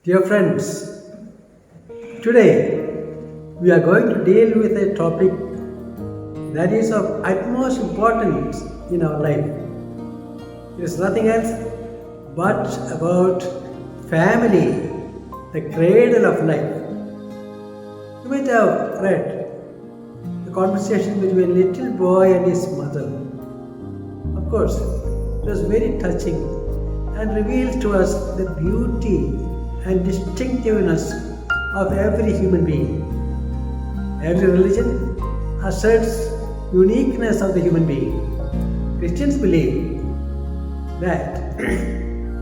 Dear friends, today we are going to deal with a topic that is of utmost importance in our life. It is nothing else but about family, the cradle of life. You might have read the conversation between a little boy and his mother. Of course, it was very touching and reveals to us the beauty and distinctiveness of every human being. Every religion asserts uniqueness of the human being. Christians believe that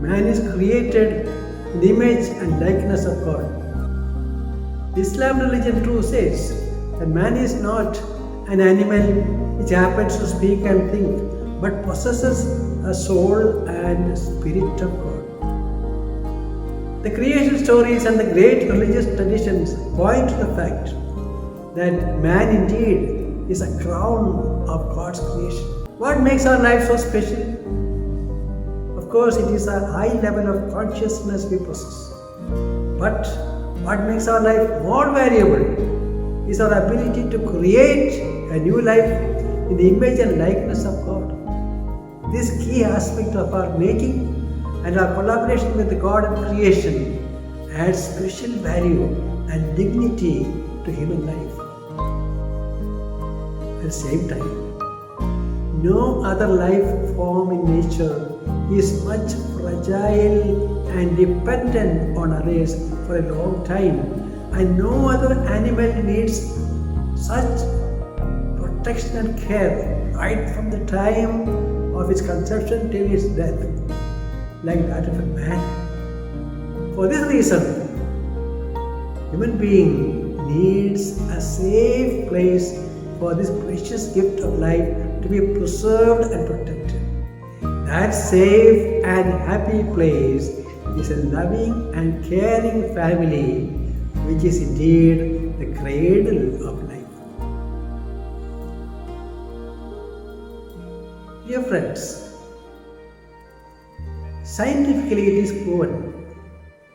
man is created in the image and likeness of God. The Islam religion too says that man is not an animal which happens to speak and think, but possesses a soul and a spirit of God. The creation stories and the great religious traditions point to the fact that man indeed is a crown of God's creation. What makes our life so special? Of course, it is a high level of consciousness we possess. But what makes our life more valuable is our ability to create a new life in the image and likeness of God. This key aspect of our making and our collaboration with God and creation adds special value and dignity to human life. At the same time, no other life form in nature is much fragile and dependent on others for a long time, and no other animal needs such protection and care right from the time of its conception till its death, like that of a man. For this reason, human being needs a safe place for this precious gift of life to be preserved and protected. That safe and happy place is a loving and caring family, which is indeed the cradle of life. Dear friends, scientifically it is proven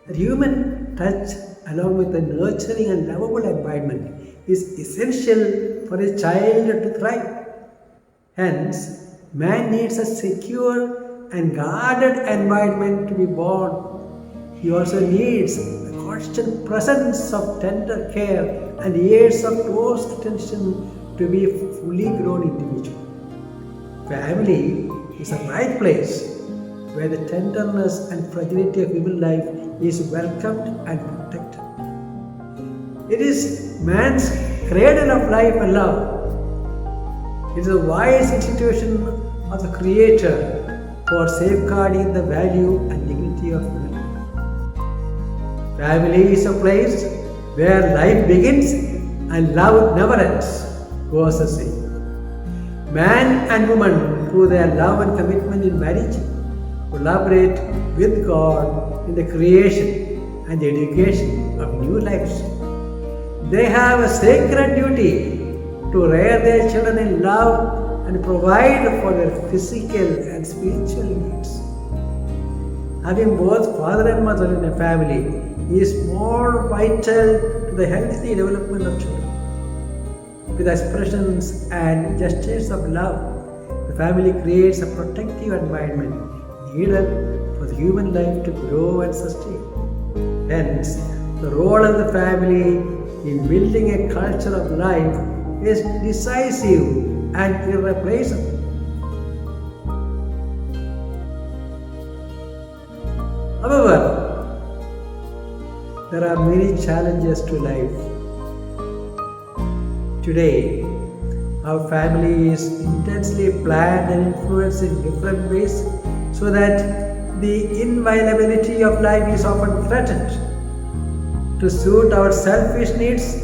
that human touch along with a nurturing and lovable environment is essential for a child to thrive. Hence, man needs a secure and guarded environment to be born. He also needs the constant presence of tender care and years of close attention to be a fully grown individual. Family is a right place where the tenderness and fragility of human life is welcomed and protected. It is man's cradle of life and love. It is a wise institution of the Creator for safeguarding the value and dignity of human life. Family is a place where life begins and love never ends, goes the saying. Man and woman, through their love and commitment in marriage, collaborate with God in the creation and the education of new lives. They have a sacred duty to rear their children in love and provide for their physical and spiritual needs. Having both father and mother in a family is more vital to the healthy development of children. With expressions and gestures of love, the family creates a protective environment needed for the human life to grow and sustain. Hence, the role of the family in building a culture of life is decisive and irreplaceable. However, there are many challenges to life. Today, our family is intensely planned and influenced in different ways so that the inviolability of life is often threatened. To suit our selfish needs,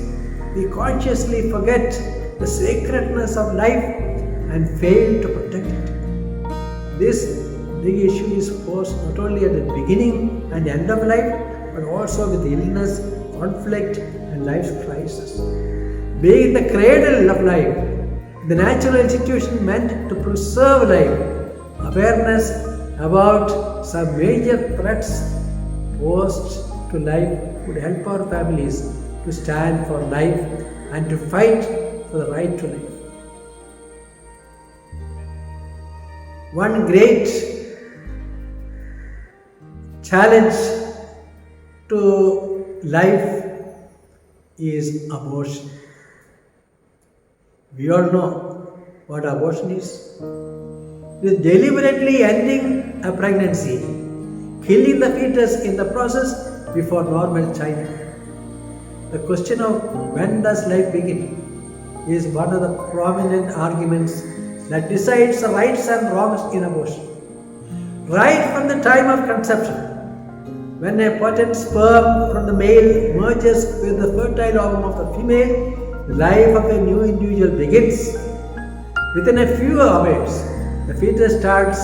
we consciously forget the sacredness of life and fail to protect it. This big issue is posed not only at the beginning and end of life, but also with illness, conflict, and life's crisis. Being the cradle of life, the natural institution meant to preserve life, awareness about some major threats posed to life would help our families to stand for life and to fight for the right to life. One great challenge to life is abortion. We all know what abortion is. It is deliberately ending a pregnancy, killing the fetus in the process before normal child. The question of when does life begin is one of the prominent arguments that decides the rights and wrongs in abortion. Right from the time of conception, when a potent sperm from the male merges with the fertile ovum of the female, the life of a new individual begins. Within a few hours, the fetus starts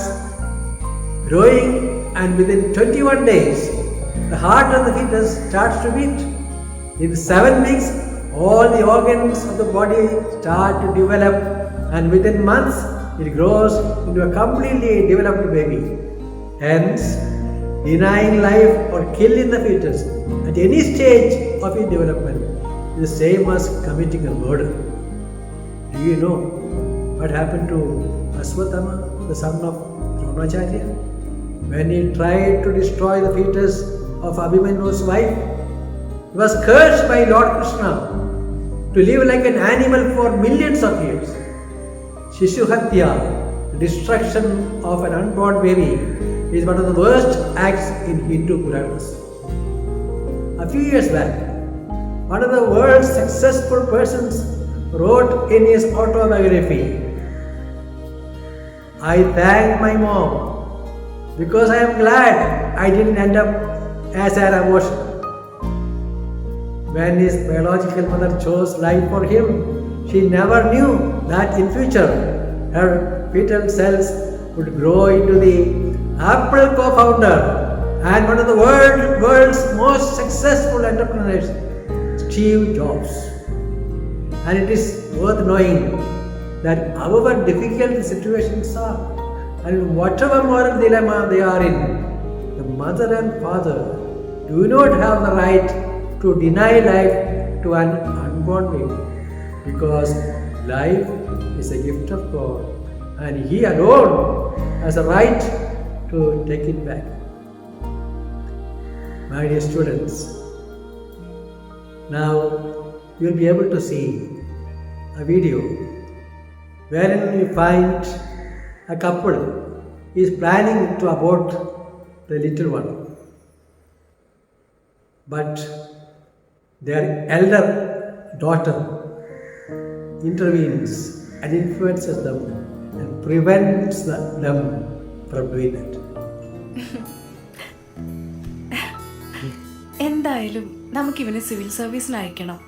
growing, and within 21 days, the heart of the fetus starts to beat. In 7 weeks, all the organs of the body start to develop, and within months, it grows into a completely developed baby. Hence, denying life or killing the fetus at any stage of its development is the same as committing a murder. Do you know what happened to Aswathama, the son of Dronacharya, when he tried to destroy the fetus of Abhimanyu's wife? He was cursed by Lord Krishna to live like an animal for millions of years. Shishu Hatya, the destruction of an unborn baby, is one of the worst acts in Hindu Puranas. A few years back, one of the world's successful persons wrote in his autobiography, "I thank my mom because I am glad I didn't end up as an abortion." When his biological mother chose life for him, she never knew that in future her fetal cells would grow into the Apple co-founder and one of the world's most successful entrepreneurs, Steve Jobs. And it is worth knowing that however difficult the situations are and whatever moral dilemma they are in, the mother and father do not have the right to deny life to an unborn baby, because life is a gift of God and He alone has a right to take it back. My dear students, now you will be able to see a video wherein you find a couple is planning to abort the little one, but their elder daughter intervenes and influences them and prevents them from doing it. എന്തായാലും നമുക്കിവനെ civil സർവീസിന് അയക്കണം.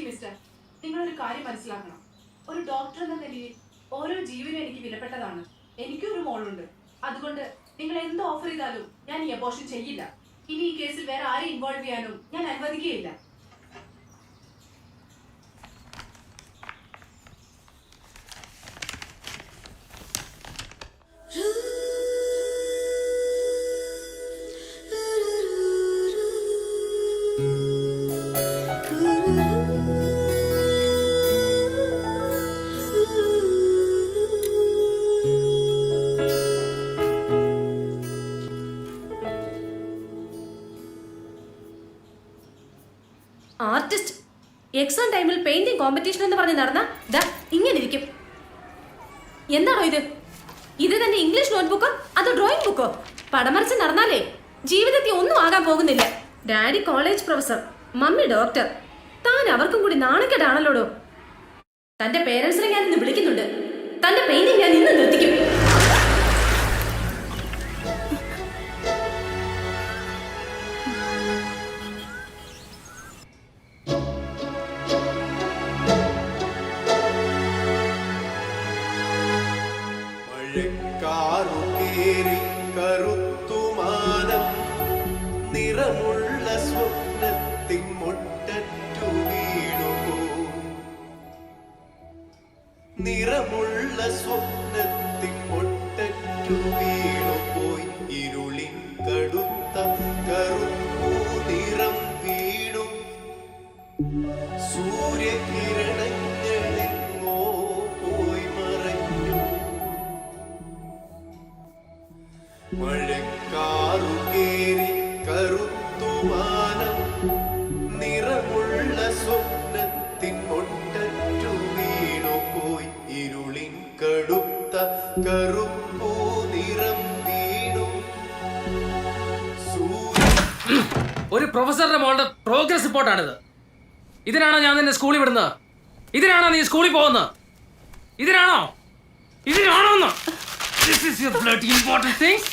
Mister, നിങ്ങളൊരു കാര്യം മനസ്സിലാക്കണം. ഒരു doctor എന്ന നിലയിൽ ഓരോ ജീവനും എനിക്ക് വിലപ്പെട്ടതാണ്. എനിക്കൊരു മോളുണ്ട്. അതുകൊണ്ട് നിങ്ങൾ എന്ത് ഓഫർ ചെയ്താലും ഞാൻ ഈ അബോർഷൻ ചെയ്യില്ല. ഇനി ഈ കേസിൽ വേറെ ആരെയും ഇൻവോൾവ് ചെയ്യാനും ഞാൻ അനുവദിക്കുകയില്ല. ആർട്ടിസ്റ്റ് എക്സാം ടൈമിൽ പെയിന്റിംഗ് കോമ്പറ്റീഷൻ എന്ന് പറഞ്ഞ് നടന്ന ഇങ്ങനെ ഇരിക്കും. എന്താണോ ഇത്? ഇത് തന്നെ ഇംഗ്ലീഷ് നോട്ട്ബുക്കോ അതോ ഡ്രോയിങ് ബുക്കോ? പടമറിച്ച് നടന്നാലേ ജീവിതത്തിൽ ഒന്നും ആകാൻ പോകുന്നില്ല. Daddy college professor, mummy doctor. താൻ അവർക്കും കൂടി നാണക്കേടാണല്ലോടോ. തന്റെ പേരൻസിനെ ഞാൻ ഇന്ന് വിളിക്കുന്നുണ്ട്. തന്റെ പെയിന്റിംഗ് ഞാൻ ഇന്ന് നിർത്തിക്കും. മഴക്കാറുകേറി കറുത്തുമാനം നിറമുള്ള സ്വപ്നത്തിൻ മുട്ടറ്റു വീണുപോ നിറമുള്ള സ്വപ്നത്തിൻ മുട്ടറ്റു വീണുപോയി ഇരുളിൻ കടുത്ത കറുപ്പൂ നിറം വീണു സൂര്യകിരണങ്ങളെങ്ങോ പോയി മറഞ്ഞു മഴക്കാറുകേറി കറുത്തുമാനം നിറമുള്ള സ്വപ്നത്തിൻ മുട്ടറ്റു വീണുപോയി ഇരുളിൻ കടുത്ത കറുപ്പൂ നിറം വീണു ഒരു പ്രൊഫസറുടെ മോളുടെ പ്രോഗ്രസ് റിപ്പോർട്ടാണിത്. ഇതിനാണോ ഞാൻ നിന്നെ സ്കൂളിൽ വിടുന്നത്? ഇതിനാണോ നീ സ്കൂളിൽ പോകുന്നത്? ഇതിനാണോ എന്ന്? This is your bloody important things?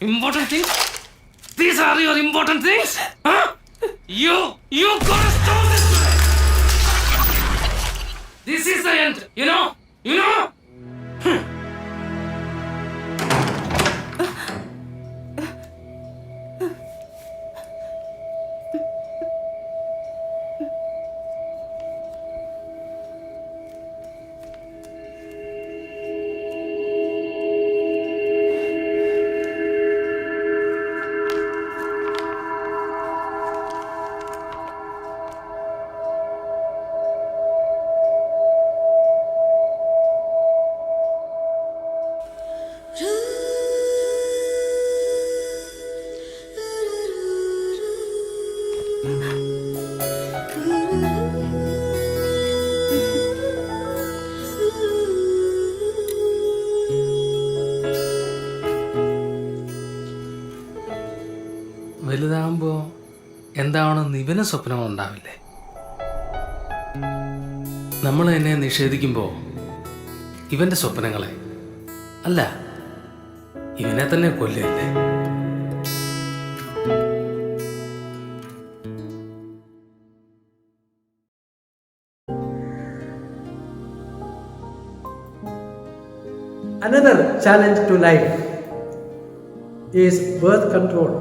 Important things? These are your important things? Huh? You gotta stop this today. This is the end. You know? വലുതാകുമ്പോ എന്താവണമെന്ന് ഇവന് സ്വപ്നം ഉണ്ടാവില്ലേ? നമ്മൾ എന്നെ നിഷേധിക്കുമ്പോ ഇവന്റെ സ്വപ്നങ്ങളെ അല്ല ഇവനെ തന്നെ കൊല്ലല്ലേ? Another challenge to life is birth control.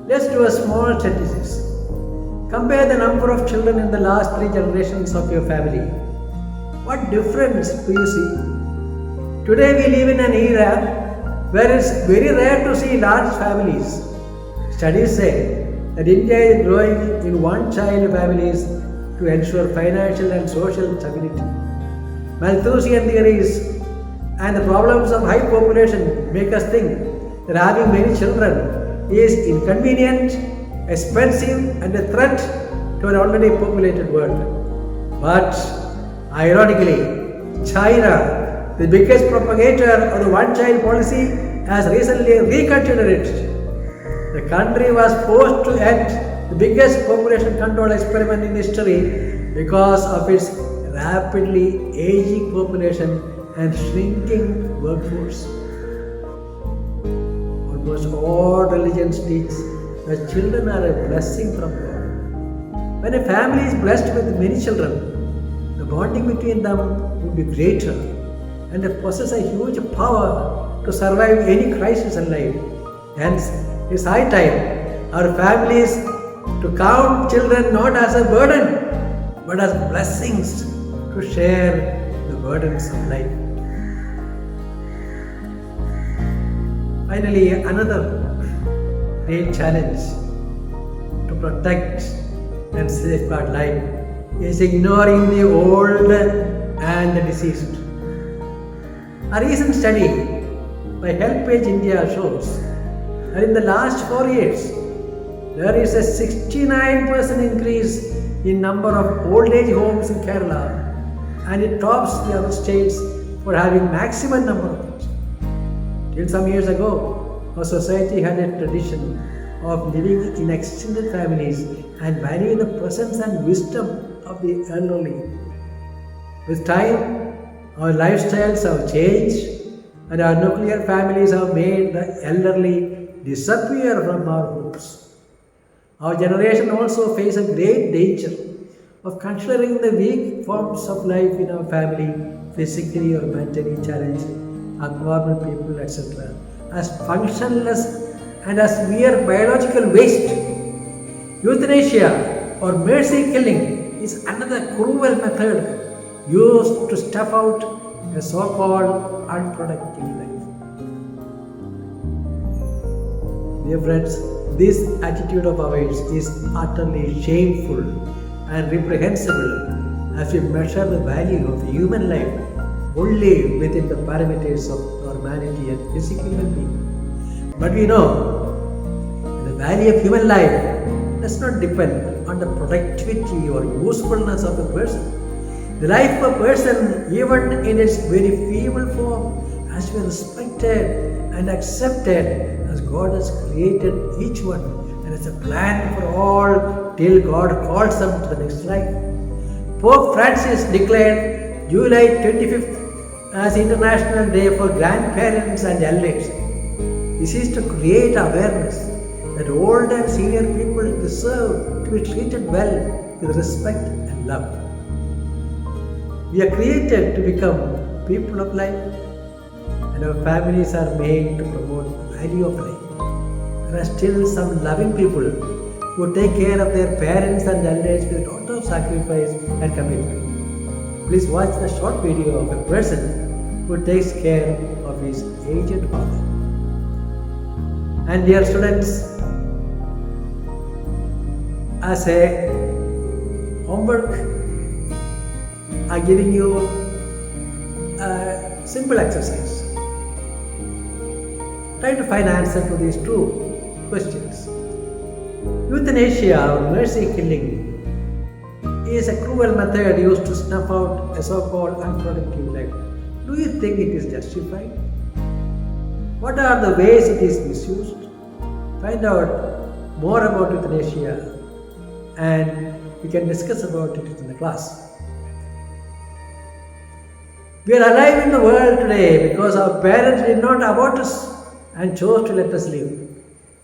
Let's do a small statistics. Compare the number of children in the last 3 generations of your family. What difference do you see? Today we live in an era where it's very rare to see large families. Studies say that India is growing in one-child families to ensure financial and social stability. Malthusian theories and the problems of high population make us think that having many children is inconvenient, expensive and a threat to an already populated world. But ironically, China, the biggest propagator of the one-child policy, has recently reconsidered it. The country was forced to end the biggest population control experiment in history because of its rapidly aging population and shrinking workforce. Almost all religions teach that children are a blessing from God. When a family is blessed with many children, the bonding between them would be greater and they possess a huge power to survive any crisis in life. Hence, it's high time our families to count children not as a burden but as blessings to share the burdens of life. Finally, another great challenge to protect and safeguard life is ignoring the old and the deceased. A recent study by HelpAge India shows that in the last 4 years, there is a 69% increase in number of old age homes in Kerala and it tops the other states for having maximum number of it. Till some years ago, our society had a tradition of living in extended families and valuing the presence and wisdom of the elderly. With time, our lifestyles have changed and our nuclear families have made the elderly disappear from our homes. Our generation also faces a great danger of considering the weak forms of life in our family, physically or mentally challenged, abnormal people, etc., as functionless and as mere biological waste. Euthanasia or mercy killing is another cruel method used to stuff out a so-called unproductive life. Dear friends, this attitude of ours is utterly shameful and reprehensible as we measure the value of human life only within the parameters of normality and physical well-being. But we know the value of human life does not depend on the productivity or usefulness of a person. The life of a person, even in its very feeble form, has been respected and accepted as God has created each one and has a plan for all till God calls them to the next life. Pope Francis declared July 25th as International Day for Grandparents and Elders. This is to create awareness that old and senior people deserve to be treated well with respect and love. We are created to become people of life, and our families are made to promote the value of life. There are still some loving people who take care of their parents and elders with a lot of sacrifice and commitment. Please watch the short video of a person who takes care of his aged father. And dear students, as a homework, I'm giving you a simple exercise. Try to find answer to these two questions. Euthanasia or mercy killing is a cruel method used to snuff out a so-called unproductive life. Do you think it is justified? What are the ways it is misused? Find out more about euthanasia and we can discuss about it in the class. We are alive in the world today because our parents did not abort us and chose to let us live.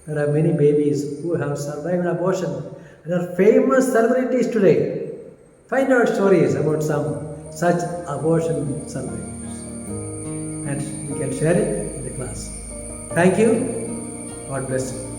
There are many babies who have survived abortion and are famous celebrities today. Find out stories about some such abortion survivors and we can share it in the class. Thank you. God bless you.